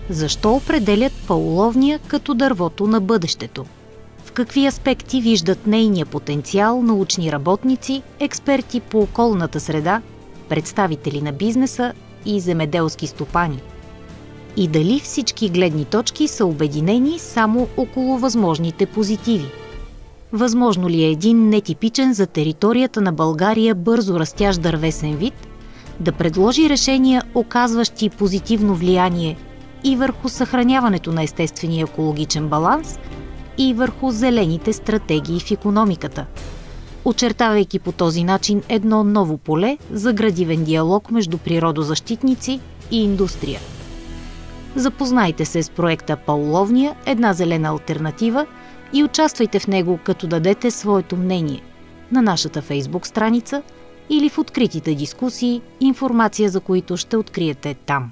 Защо определят пауловния като дървото на бъдещето? В какви аспекти виждат нейния потенциал научни работници, експерти по околната среда, представители на бизнеса и земеделски стопани? И дали всички гледни точки са обединени само около възможните позитиви? Възможно ли е един нетипичен за територията на България бързо растящ дървесен вид да предложи решения, оказващи позитивно влияние и върху съхраняването на естествения екологичен баланс, и върху зелените стратегии в икономиката, очертавайки по този начин едно ново поле за градивен диалог между природозащитници и индустрия? Запознайте се с проекта Пауловния – една зелена алтернатива и участвайте в него, като дадете своето мнение на нашата Фейсбук страница или в откритите дискусии, информация за които ще откриете там.